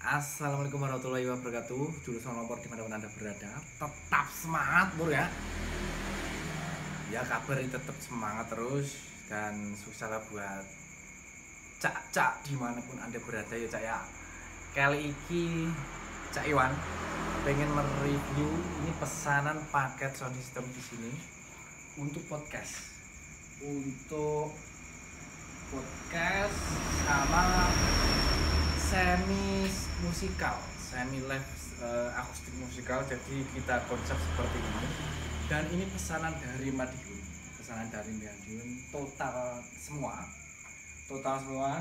Assalamualaikum warahmatullahi wabarakatuh. Jurusan nomor dimanapun Anda berada, tetap semangat bro ya. Ya kabar tetap semangat terus dan sukses buat cak-cak dimanapun Anda berada ya cak ya. Kali ini Cak Iwan pengen mereview ini pesanan paket sound system di sini untuk podcast. Untuk podcast sama semi live akustik musikal. Jadi kita konsep seperti ini dan ini pesanan dari Madiun, total semua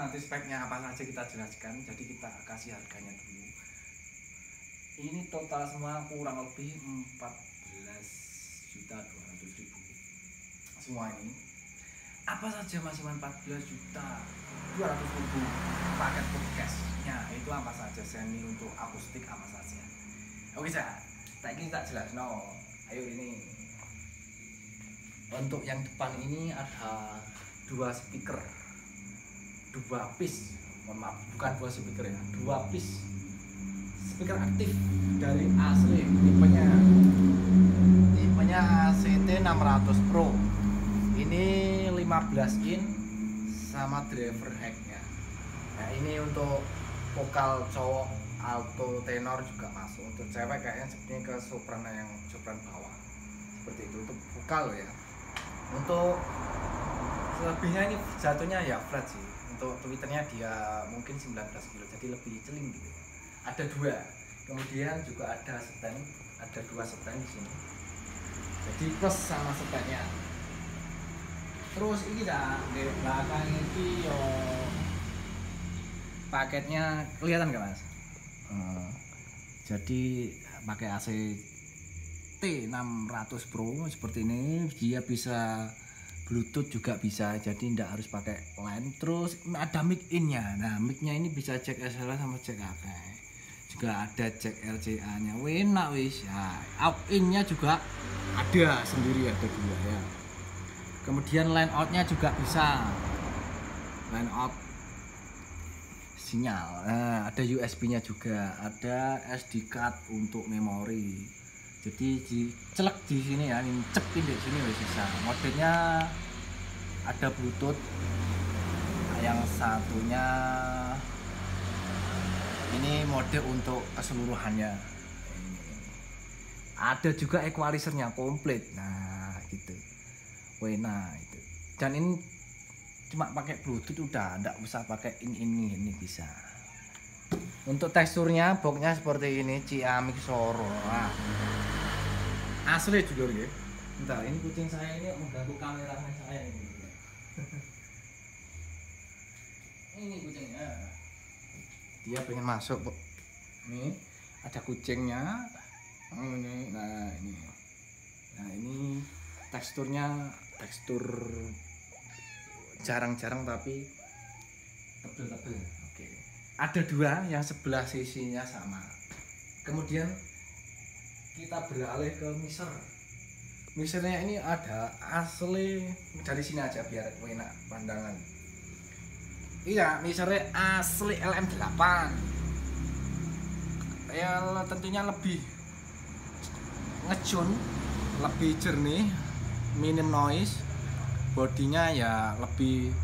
nanti speknya apa saja kita jelaskan. Jadi kita kasih harganya dulu. Ini total semua kurang lebih 14.200.000 semua ini. Apa saja Mas Iwan, 14.200.000 paket podcastnya itu apa saja, semi untuk akustik apa saja. Oke Cak, tak jelas no. Ayo ini untuk yang depan ini ada dua speaker, dua piece, mohon maaf bukan dua speaker ya, dua piece speaker aktif dari asli tipenya ACT 600 Pro. Ini 15 in sama driver hacknya. Nah ini untuk vokal cowok alto tenor juga masuk. Untuk cewek kayaknya sepertinya ke sopran yang sopran bawah seperti itu untuk vokal ya. Untuk selebihnya ini jatuhnya ya flat sih. Untuk tweeternya dia mungkin 19 kilo jadi lebih celing gitu. Ada dua. Kemudian juga ada stand, ada dua stand di sini. Jadi plus sama standnya. Terus ini dah di belakang ini yo paketnya kelihatan nggak Mas? Jadi pakai AC T600 Pro seperti ini, dia bisa Bluetooth juga bisa, jadi tidak harus pakai line. Terus ada mic in-nya. Nah mic-nya ini bisa jack XLR sama jack AK. Juga ada jack RCA-nya. Enak wis. Ya, out in-nya juga ada sendiri, ada dua ya. Kemudian line out-nya juga bisa, line out sinyal. Nah, ada USB-nya juga, ada SD card untuk memori. Jadi dicelek di sini ya, ini cekin di sini bisa. Modelnya ada Bluetooth. Yang satunya ini mode untuk keseluruhannya. Ada juga equalizernya komplit. Nah, gitu. Wena itu. Dan ini cuma pakai Bluetooth udah, enggak usah pakai ini bisa. Untuk teksturnya boxnya seperti ini, Ciamik Soro. Nah, asli jujur ya. Bentar, ini kucing saya ini mengganggu kameramen saya ini. Ini kucingnya. Dia pengen masuk, Bu. Nih, ada kucingnya. Ini, nah ini. Nah, ini teksturnya tekstur jarang-jarang tapi tebel-tebel. Oke. Ada dua, yang sebelah sisinya sama. Kemudian kita beralih ke mixer. Mixernya ini ada asli dari sini aja biar enak pandangan. Iya, mixernya asli LM8. Ya tentunya lebih ngejun, lebih jernih, minim noise, bodinya ya lebih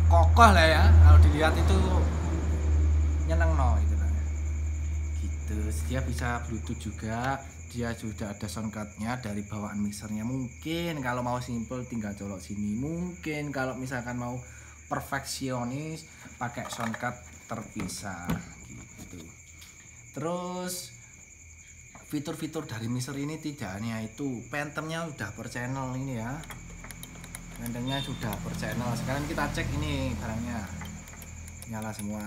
kokoh lah ya. Kalau dilihat itu nyeneng no itu lah. Gitu. Dia bisa Bluetooth juga. Dia sudah ada soundcardnya dari bawaan mixernya. Mungkin kalau mau simple tinggal colok sini. Mungkin kalau misalkan mau perfeksionis pakai soundcard terpisah. Gitu. Terus fitur-fitur dari mixer ini tidak hanya itu, phantomnya udah per channel ini ya, phantomnya sudah per channel. Sekarang kita cek ini barangnya nyala semua,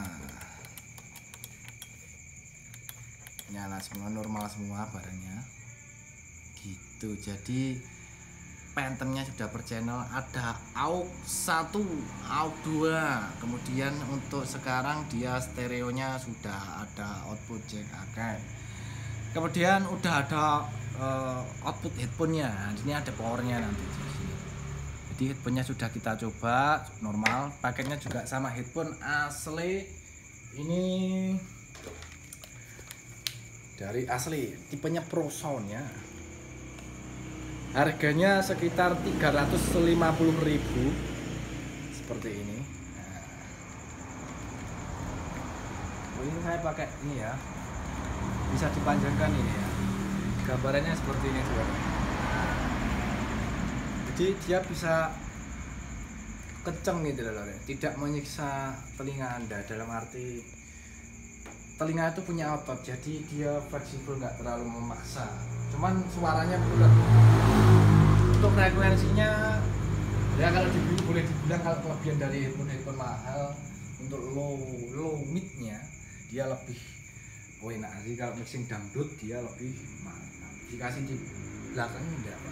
normal semua barangnya gitu. Jadi phantomnya sudah per channel, ada aux 1, aux 2. Kemudian untuk sekarang dia stereonya sudah ada output jack AK. Kemudian udah ada output headphone-nya. Ini ada powernya nanti di sini. Jadi headphone-nya sudah kita coba normal. Paketnya juga sama headphone asli. Ini dari asli, tipenya Pro Sound ya. Harganya sekitar 350.000 seperti ini. Nah, ini saya pakai ini ya, bisa dipanjangkan ini ya. Gambarannya seperti ini juga. Jadi dia bisa kenceng gitu loh, tidak menyiksa telinga Anda, dalam arti telinga itu punya otot, jadi dia fleksibel, nggak terlalu memaksa, cuman suaranya bulat. Untuk frekuensinya ya kalau boleh dibilang kalau kelebihan dari headphone mahal, untuk low midnya dia lebih enak. Jadi kalau mixing dangdut dia lebih mantap, dikasih di belakangnya enggak apa.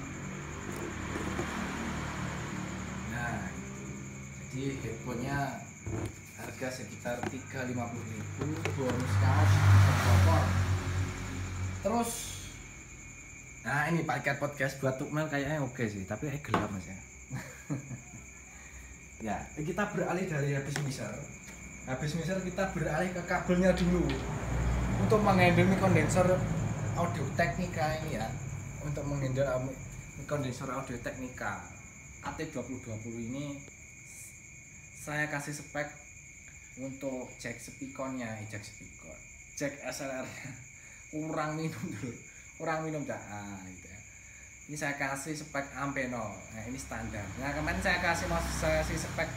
Nah, jadi headphone-nya harga sekitar 350.000, bonus kaos support. Terus nah ini paket podcast buat Tukmel kayaknya oke sih, tapi gelap Mas ya. Ya, kita beralih dari habis mixer kita beralih ke kabelnya dulu. Untuk menghandle kondenser Audio Technica ini ya, untuk menghandle kondenser Audio Technica AT2020 ini saya kasih spek untuk jack speakernya, jack SLR kurang minum dah gitu ya. Ini saya kasih spek Ampeno, nah ini standar. Nah kemarin saya kasih spek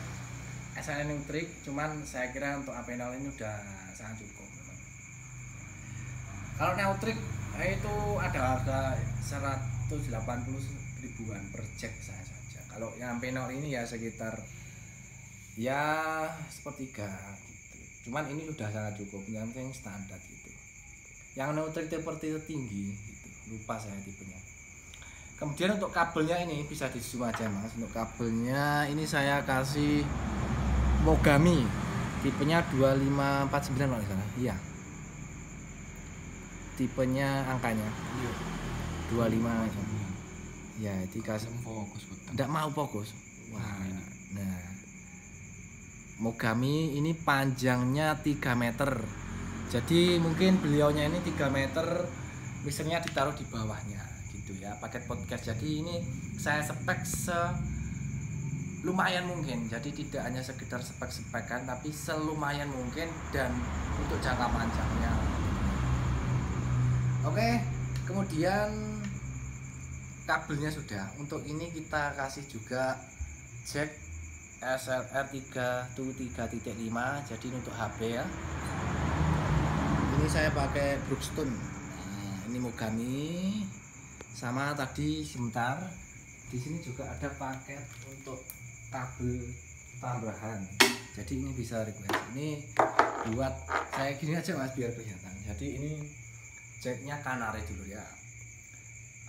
SLR Neutrik, cuman saya kira untuk Ampeno ini udah sangat cukup. Kalau Neutrik itu ada harga 180.000-an per jack saja. Kalau yang Ampeno ini ya sekitar ya sepertiga gitu. Cuman ini sudah sangat cukup, yang standar gitu. Yang Neutrik seperti tinggi gitu. Lupa saya tipenya. Kemudian untuk kabelnya ini bisa di zoom aja Mas. Untuk kabelnya ini saya kasih Mogami tipenya 2549 kalau salah. Iya. Tipenya angkanya 25 aja. Ya, dikasih fokus betul. Enggak mau fokus. Wah. Nah. Mogami ini panjangnya 3 meter. Jadi mungkin beliaunya ini 3 meter, misalnya ditaruh di bawahnya gitu ya, paket podcast. Jadi ini saya spek lumayan mungkin, jadi tidak hanya sekedar spek-spekan tapi selumayan mungkin dan untuk jangka panjangnya. Oke, kemudian kabelnya sudah. Untuk ini kita kasih juga jack SLR 3.5, jadi untuk HP ya. Ini saya pakai Brookstone. Nah, ini Mogami. Sama tadi sebentar. Di sini juga ada paket untuk kabel tambahan. Jadi ini bisa request. Ini buat saya gini aja Mas biar kelihatan. Jadi ini jacknya Canare dulu ya.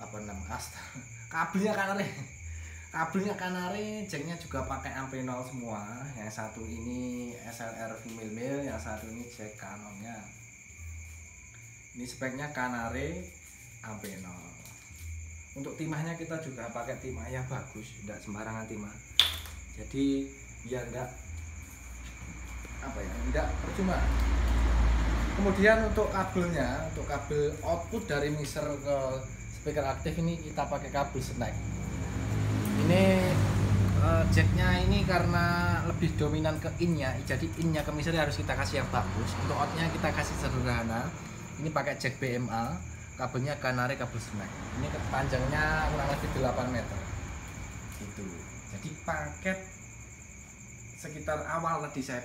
Apa namanya? Kabelnya Canare, jacknya juga pakai Ampeno semua. Yang satu ini SLR female male, yang satu ini jack Canonnya. Ini speknya Canare Ampeno. Untuk timahnya kita juga pakai timah yang bagus, tidak sembarangan timah. Jadi biar enggak percuma. Kemudian untuk kabelnya, untuk kabel output dari mixer ke speaker aktif ini kita pakai kabel snack. Ini jacknya ini karena lebih dominan ke innya, jadi innya ke mixer harus kita kasih yang bagus. Untuk outnya kita kasih sederhana. Ini pakai jack BMA, kabelnya Canare kabel snack. Ini panjangnya kurang lebih 8 meter. Gitu. Jadi paket sekitar awal tadi saya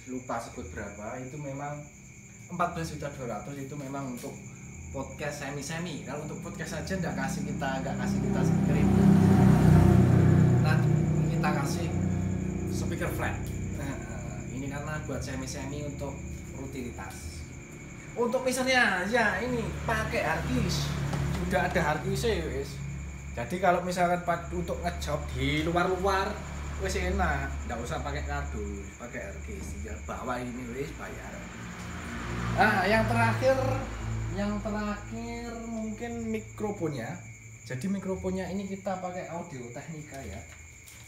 lupa sebut berapa, itu memang 14.200.000 itu memang untuk podcast semi. Kalau untuk podcast saja enggak kasih kita speaker ini. Nanti kita kasih speaker flat. Nah, ini karena buat semi untuk rutinitas. Untuk misalnya ya ini pakai harddisk, sudah ada harddisknya wis. Jadi kalau misalkan untuk ngejob di luar wis enak, enggak usah pakai kardus, pakai harddisk, tinggal bawa ini wis bayar. Nah, yang terakhir mungkin mikrofonnya. Jadi mikrofonnya ini kita pakai Audio Technica ya.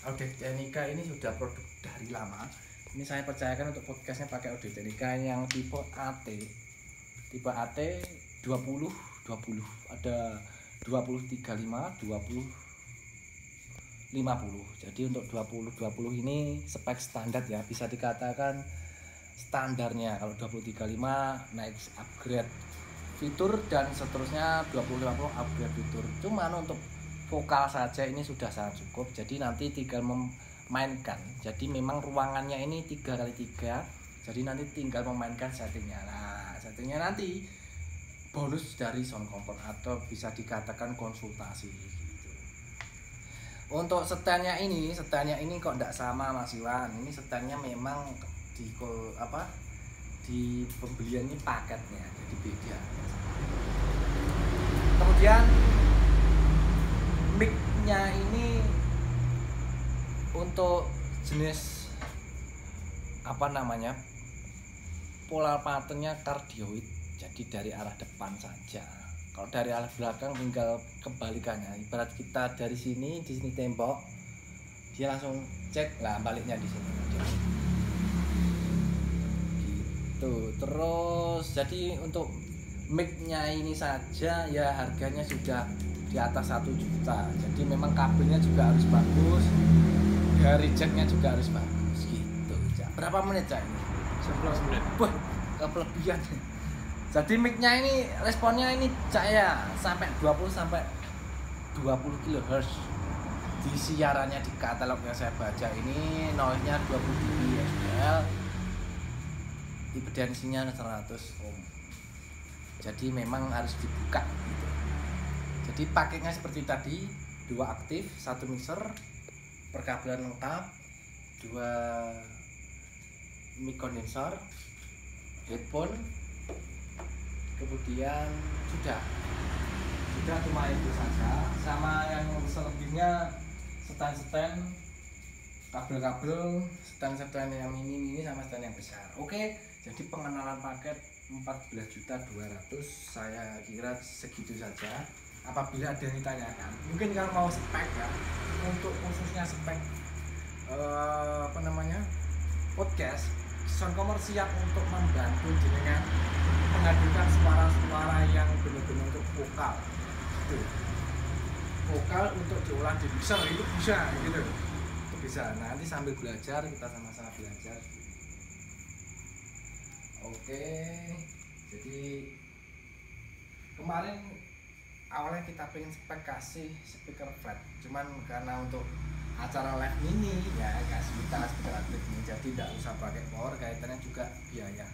Audio Technica ini sudah produk dari lama. Ini saya percayakan untuk podcastnya pakai Audio Technica yang tipe AT. Tipe AT 20 20 ada 20 35 20 50. Jadi untuk 20 ini spek standar ya, bisa dikatakan standarnya. Kalau 20 35 naik upgrade fitur dan seterusnya 20 50 upgrade fitur. Cuman untuk vokal saja ini sudah sangat cukup. Jadi nanti tinggal memainkan. Jadi memang ruangannya ini 3x3. Jadi nanti tinggal memainkan settingnya. Nah, settingnya nanti bonus dari sound comfort atau bisa dikatakan konsultasi. Untuk setelnya ini kok enggak sama Mas Iwan. Ini setelnya memang di pembelian ini paketnya, jadi beda. Kemudian mic-nya ini untuk jenis polar pattern-nya cardioid, jadi dari arah depan saja. Kalau dari arah belakang tinggal kebalikannya. Ibarat kita di sini tembok, dia langsung cek lah baliknya di sini. Gitu. Terus jadi untuk mic-nya ini saja ya harganya sudah di atas 1 juta. Jadi memang kabelnya juga harus bagus, dari jack-nya juga harus bagus gitu. Berapa menit Cak ini? 11 menit. Wah, kelebihan. Jadi mic-nya ini responnya ini saya sampai 20 kHz. Di siarannya di katalog yang saya baca ini noise-nya 20 dB SPL. Impedansinya 100 ohm. Jadi memang harus dibuka gitu. Jadi paketnya seperti tadi, 2 aktif, 1 mixer, perkabelan lengkap, 2 mic kondensor, headphone, kemudian sudah cuma itu saja. Sama yang selebihnya stand kabel-kabel, stand yang ini sama stand yang besar. Oke, jadi pengenalan paket 14.200.000 saya kira segitu saja. Apabila ada yang ditanyakan, mungkin kalau mau spek ya, untuk khususnya spek podcast, sound komersial untuk membantu jenengan menghadirkan suara-suara yang benar-benar untuk vokal gitu. Vokal untuk diolah di mixer itu bisa gitu. Itu bisa. Nanti sambil belajar kita sama-sama belajar. Oke. Jadi kemarin awalnya kita pengen spek kasih speaker flat, cuman karena untuk acara live mini ya kasih kita speaker aktif ini, jadi tidak usah pakai power, kaitannya juga biaya.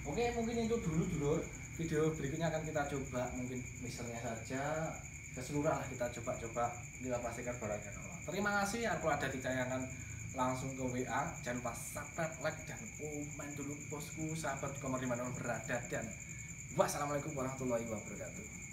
Oke, mungkin itu dulu dulur. Video berikutnya akan kita coba mungkin misalnya saja keseluruhan kita coba kita pastikan barangnya Allah. Terima kasih. Aku ada ditayangan langsung ke WA. Jangan lupa subscribe, like dan komen dulu bosku, sahabat komer dimanapun berada, dan wassalamualaikum warahmatullahi wabarakatuh.